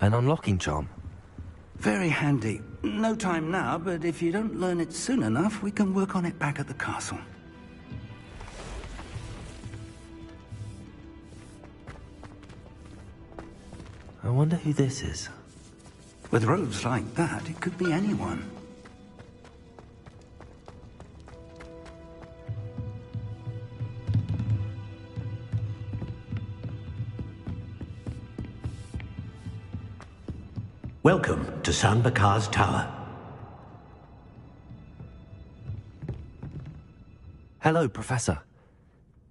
An unlocking charm. Very handy. No time now, but if you don't learn it soon enough, we can work on it back at the castle. I wonder who this is. With robes like that, it could be anyone. Welcome to San Bakar's Tower. Hello, Professor.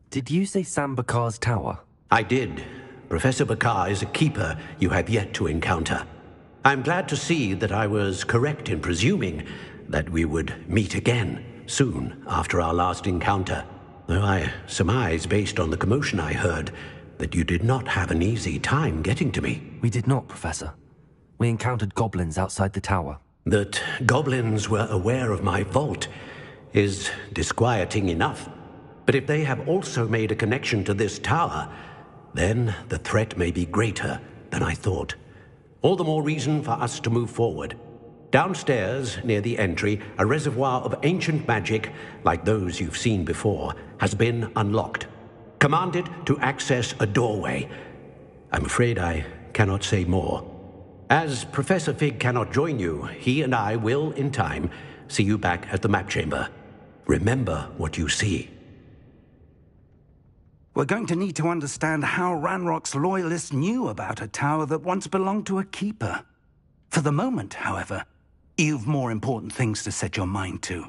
Did you say San Bakar's Tower? I did. Professor Bakar is a keeper you have yet to encounter. I'm glad to see that I was correct in presuming that we would meet again soon after our last encounter. Though I surmise, based on the commotion I heard, that you did not have an easy time getting to me. We did not, Professor. We encountered goblins outside the tower. That goblins were aware of my vault is disquieting enough. But if they have also made a connection to this tower, then the threat may be greater than I thought. All the more reason for us to move forward. Downstairs, near the entry, a reservoir of ancient magic, like those you've seen before, has been unlocked. Commanded to access a doorway. I'm afraid I cannot say more. As Professor Fig cannot join you, he and I will, in time, see you back at the map chamber. Remember what you see. We're going to need to understand how Ranrock's loyalists knew about a tower that once belonged to a keeper. For the moment, however, you've more important things to set your mind to.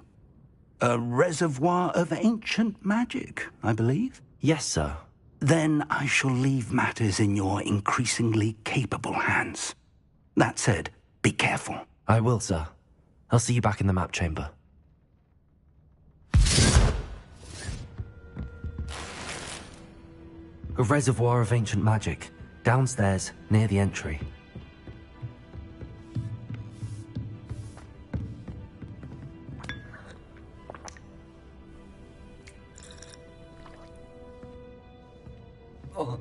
A reservoir of ancient magic, I believe? Yes, sir. Then I shall leave matters in your increasingly capable hands. That said, be careful. I will, sir. I'll see you back in the map chamber. A reservoir of ancient magic, downstairs, near the entry. Oh.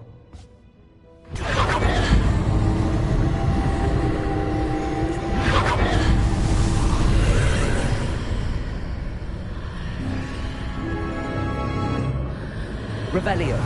Revelio.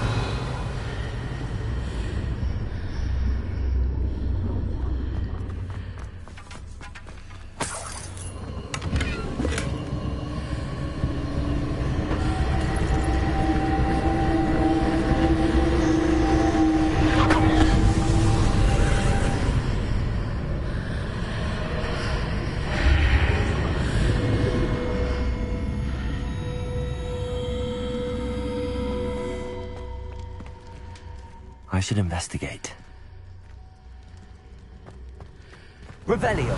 I should investigate. Revelio.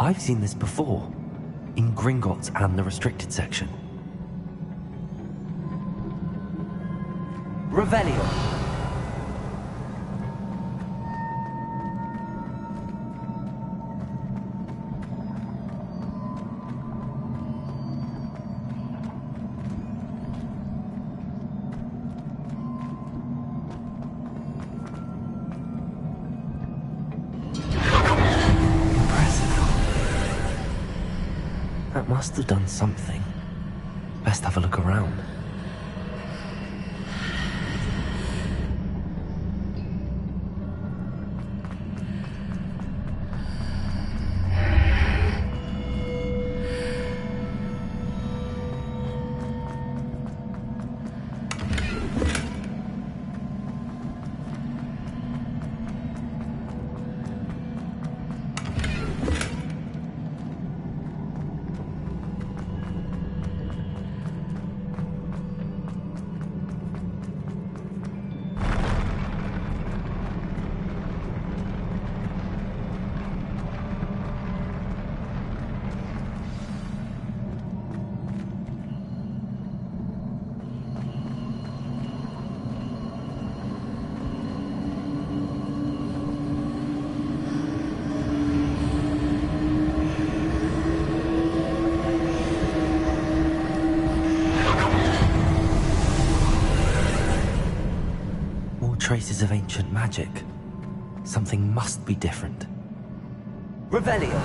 I've seen this before, in Gringotts and the restricted section. Revelio. That must have done something. Best have a look around. Traces of ancient magic. Something must be different. Revelio.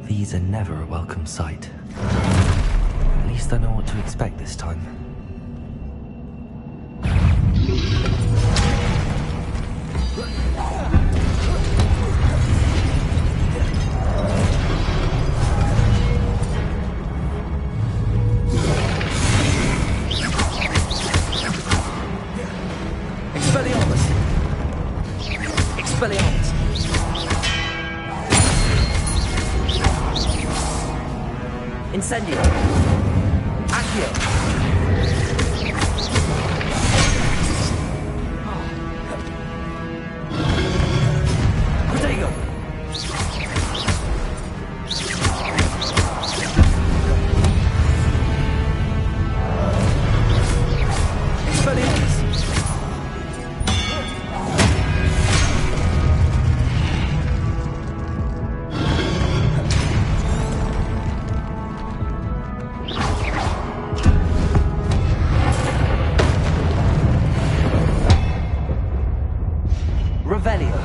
These are never a welcome sight. At least I know what to expect this time. Expelliarmus! Expelliarmus! Incendio! Accio! Protego! Expelliarmus! Revelio.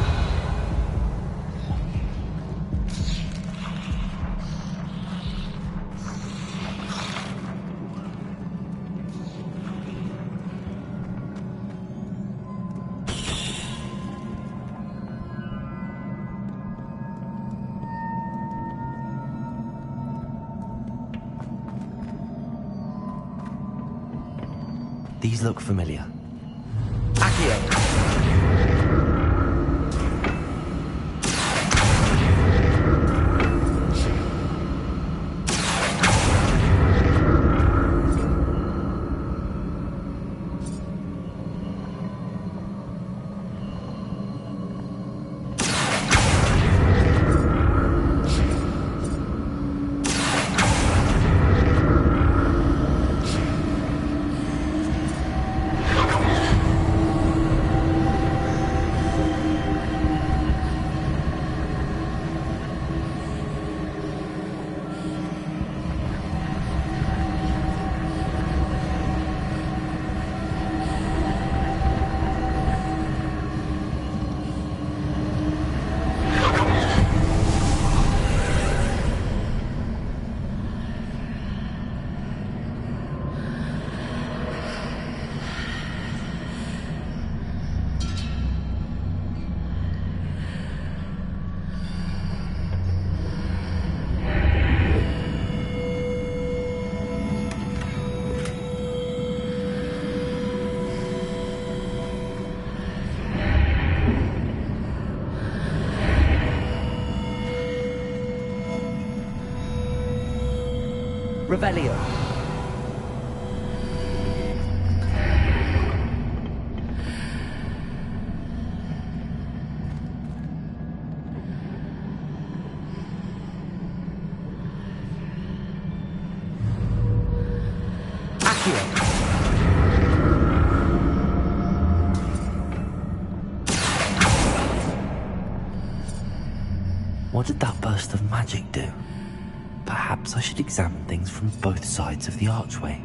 These look familiar. Accio. Revelio. Accio. What did that burst of magic do? Perhaps I should examine things from both sides of the archway.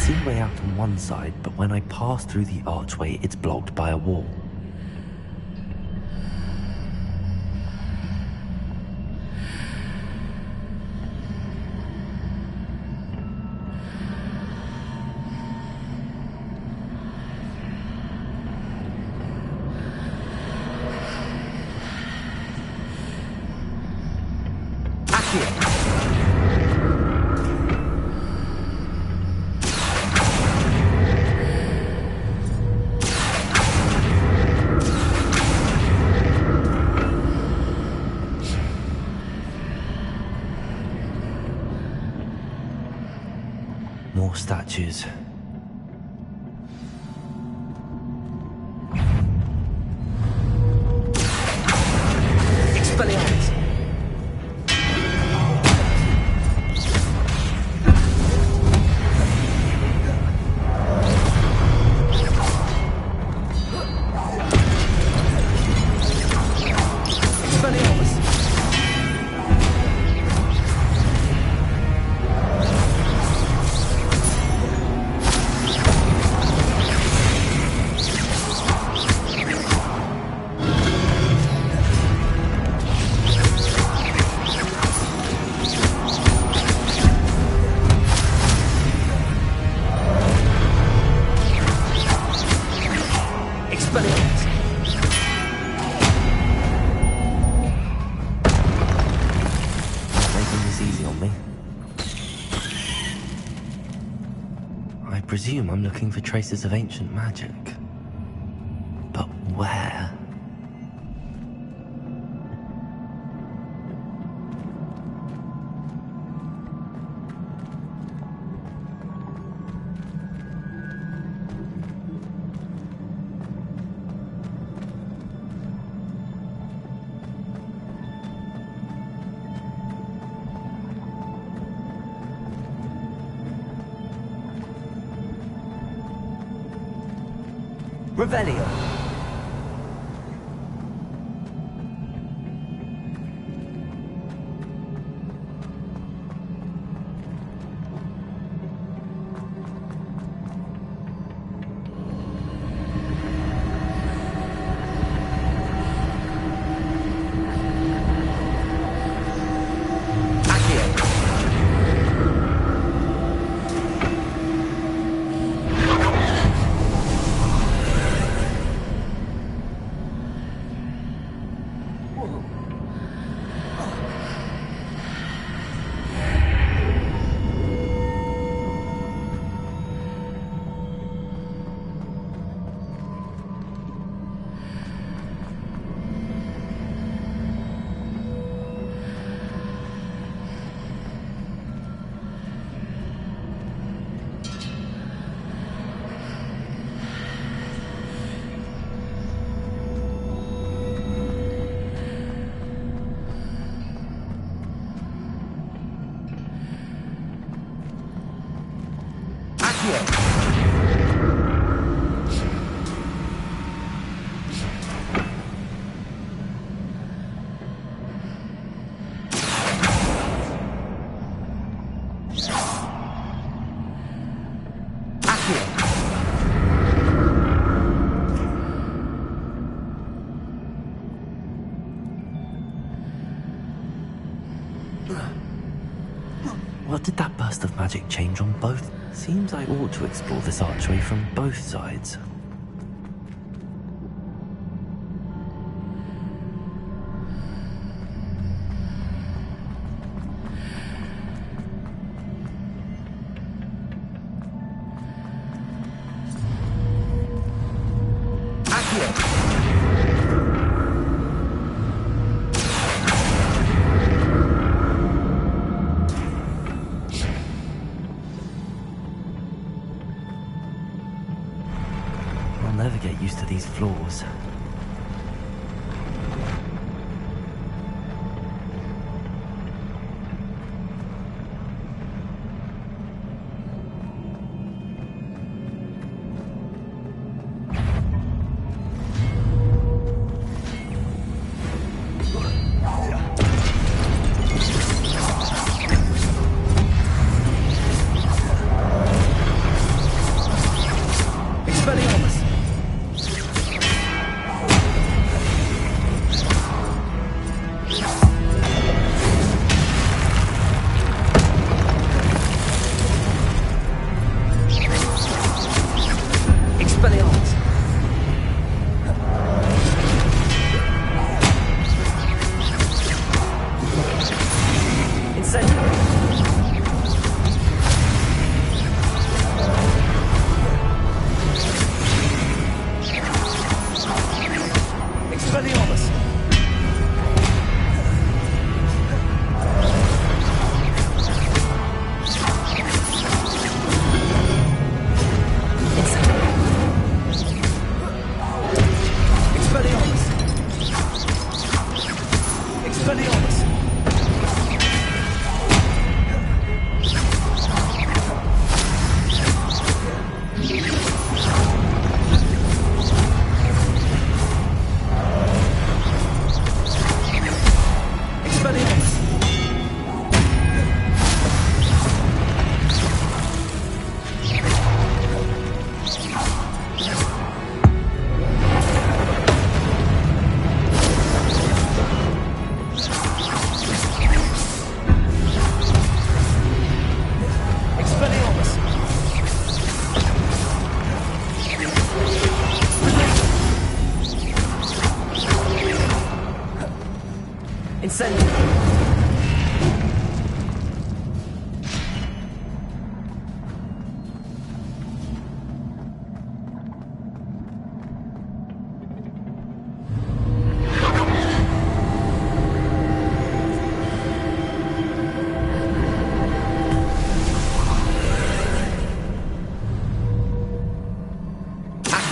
see a way out on one side, but when I pass through the archway, it's blocked by a wall. More statues. Expelliarmus! Expelliarmus! Expelliarmus! Making this easy on me. I presume I'm looking for traces of ancient magic. But where? Revelio! What did that burst of magic change on both? Seems I ought to explore this archway from both sides. I'll never get used to these floors.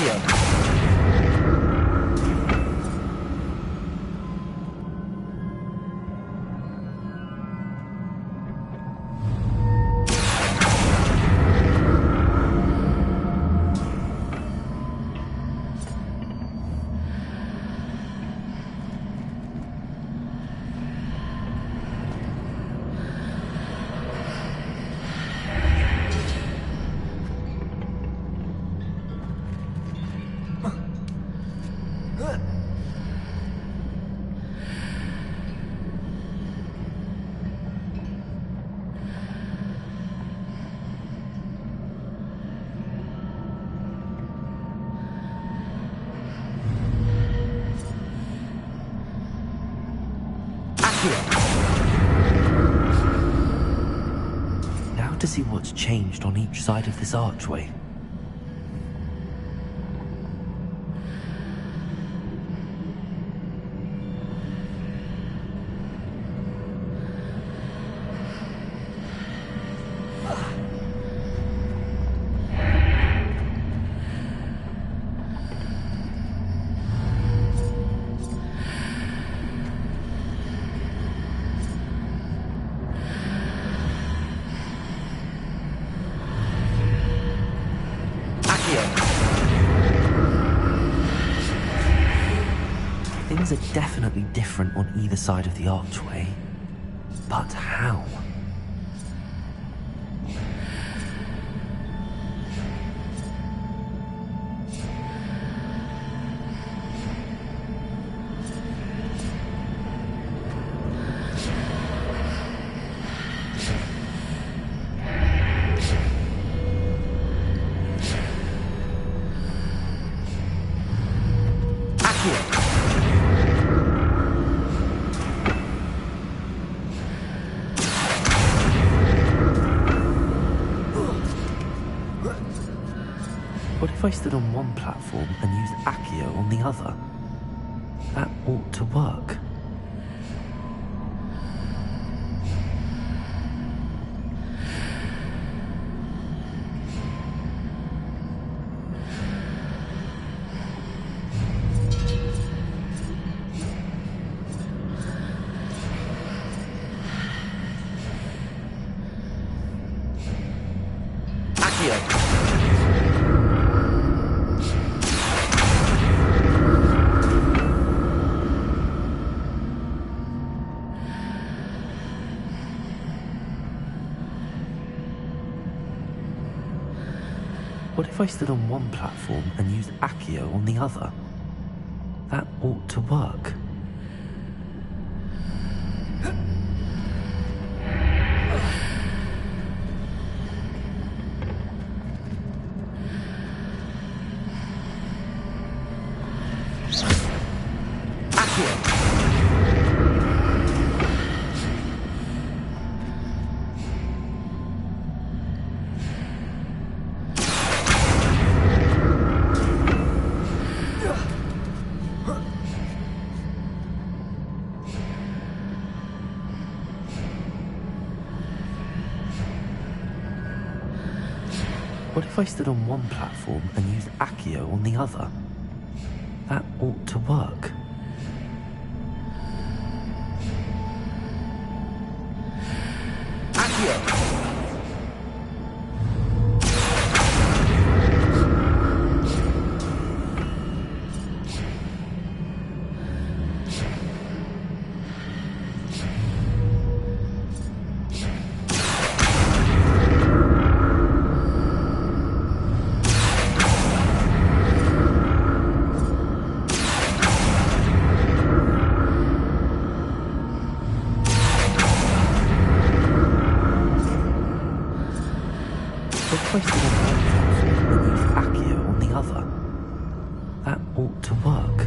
Accio. Now to see what's changed on each side of this archway. Things are definitely different on either side of the archway. But how? What if I stood on one platform and used Accio on the other? That ought to work. What if I stood on one platform and used Accio on the other? That ought to work. What if I stood on one platform and used Accio on the other? That ought to work. What if I stood on one platform and used Accio on the other? That ought to work.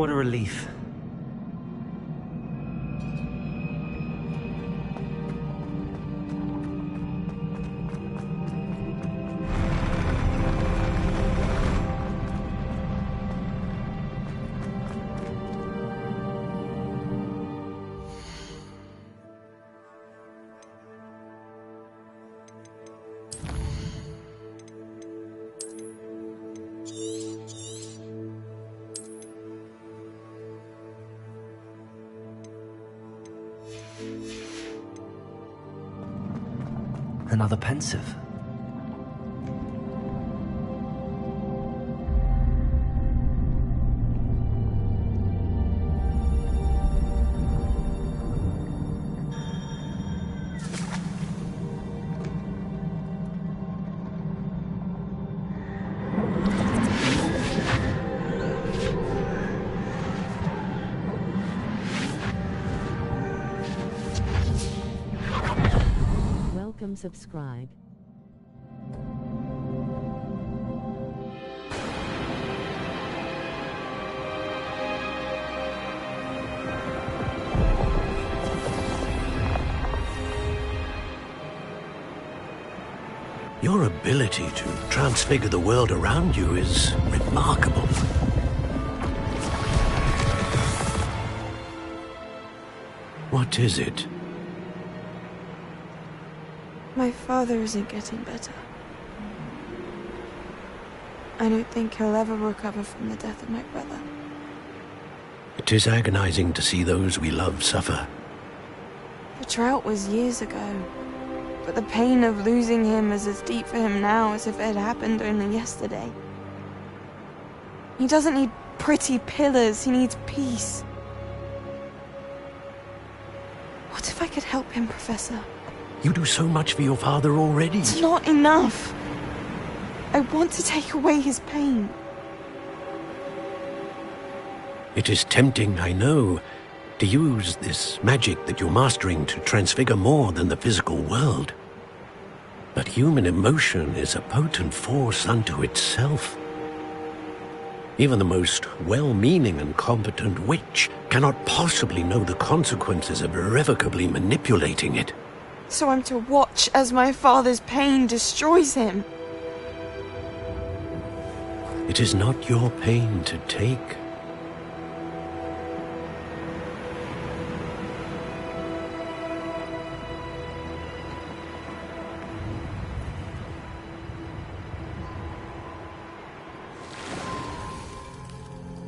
What a relief. Another pensive. Subscribe. Your ability to transfigure the world around you is remarkable. What is it? My father isn't getting better. I don't think he'll ever recover from the death of my brother. It is agonizing to see those we love suffer. The drought was years ago, but the pain of losing him is as deep for him now as if it had happened only yesterday. He doesn't need pretty pillars, he needs peace. What if I could help him, Professor? You do so much for your father already. It's not enough. I want to take away his pain. It is tempting, I know, to use this magic that you're mastering to transfigure more than the physical world. But human emotion is a potent force unto itself. Even the most well-meaning and competent witch cannot possibly know the consequences of irrevocably manipulating it. So I'm to watch as my father's pain destroys him. It is not your pain to take.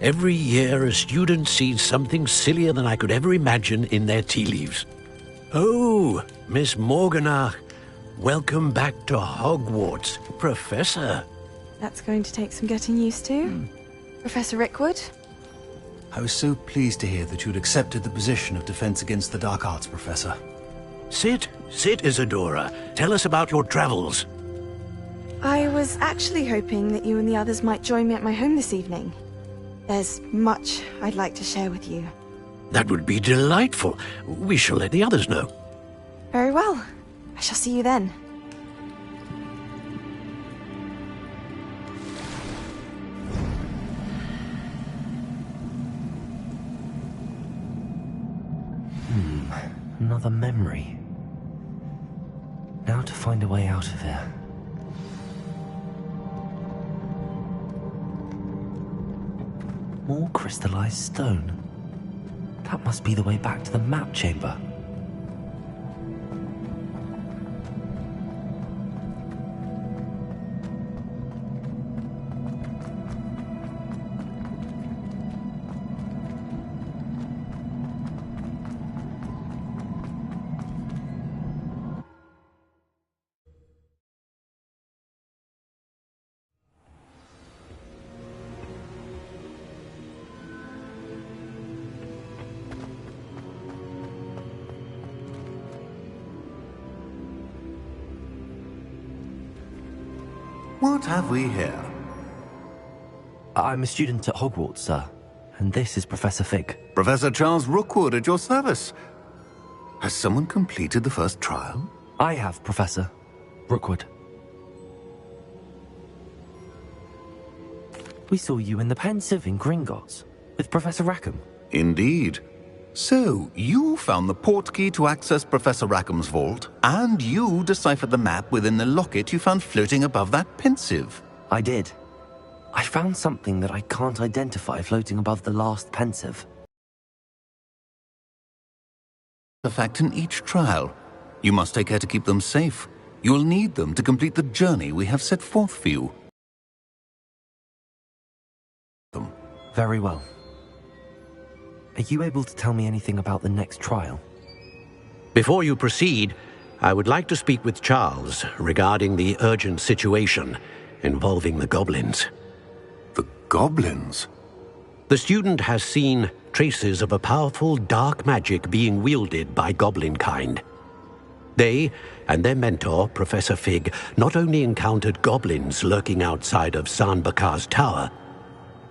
Every year, a student sees something sillier than I could ever imagine in their tea leaves. Oh, Miss Morganach, welcome back to Hogwarts, Professor. That's going to take some getting used to. Professor Rickwood? I was so pleased to hear that you'd accepted the position of Defense Against the Dark Arts, Professor. Sit, Isadora. Tell us about your travels. I was actually hoping that you and the others might join me at my home this evening. There's much I'd like to share with you. That would be delightful. We shall let the others know. Very well. I shall see you then. Another memory. Now to find a way out of here. More crystallized stone. That must be the way back to the map chamber. What have we here? I'm a student at Hogwarts, sir. And this is Professor Fig. Professor Charles Rookwood at your service. Has someone completed the first trial? I have, Professor Rookwood. We saw you in the pensive in Gringotts. With Professor Rackham? Indeed. So, you found the portkey to access Professor Rackham's vault, and you deciphered the map within the locket you found floating above that pensive. I did. I found something that I can't identify floating above the last pensive. The fact in each trial. You must take care to keep them safe. You will need them to complete the journey we have set forth for you. Very well. Are you able to tell me anything about the next trial? Before you proceed, I would like to speak with Charles regarding the urgent situation involving the goblins. The goblins? The student has seen traces of a powerful dark magic being wielded by goblin kind. They and their mentor, Professor Fig, not only encountered goblins lurking outside of San Bakar's tower,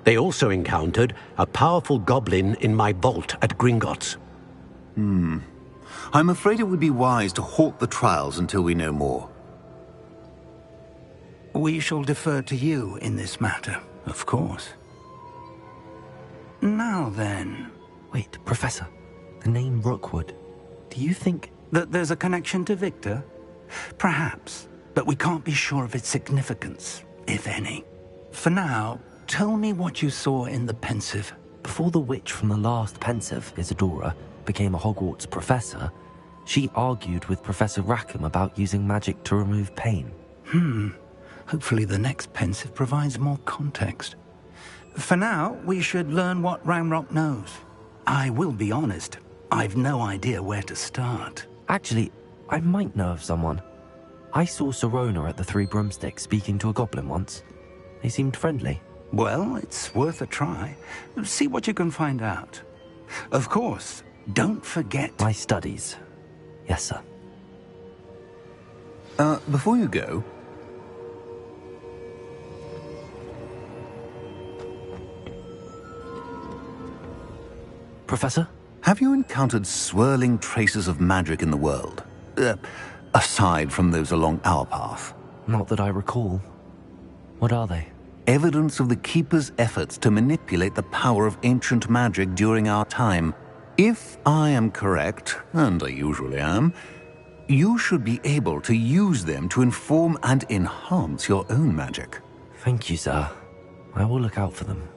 they also encountered a powerful goblin in my vault at Gringotts. I'm afraid it would be wise to halt the trials until we know more. We shall defer to you in this matter, of course. Now then... Wait, Professor. The name Rookwood. Do you think... that there's a connection to Victor? Perhaps, but we can't be sure of its significance, if any. For now, tell me what you saw in the pensive. Before the witch from the last pensive, Isadora, became a Hogwarts professor, she argued with Professor Rackham about using magic to remove pain. Hopefully the next pensive provides more context. For now, we should learn what Ranrock knows. I will be honest, I've no idea where to start. Actually, I might know of someone. I saw Sirona at the Three Broomsticks speaking to a goblin once. They seemed friendly. Well, it's worth a try. See what you can find out. Of course, don't forget... My studies. Yes, sir. Before you go... Professor? Have you encountered swirling traces of magic in the world? Aside from those along our path? Not that I recall. What are they? Evidence of the Keeper's efforts to manipulate the power of ancient magic during our time. If I am correct, and I usually am, you should be able to use them to inform and enhance your own magic. Thank you, sir. I will look out for them.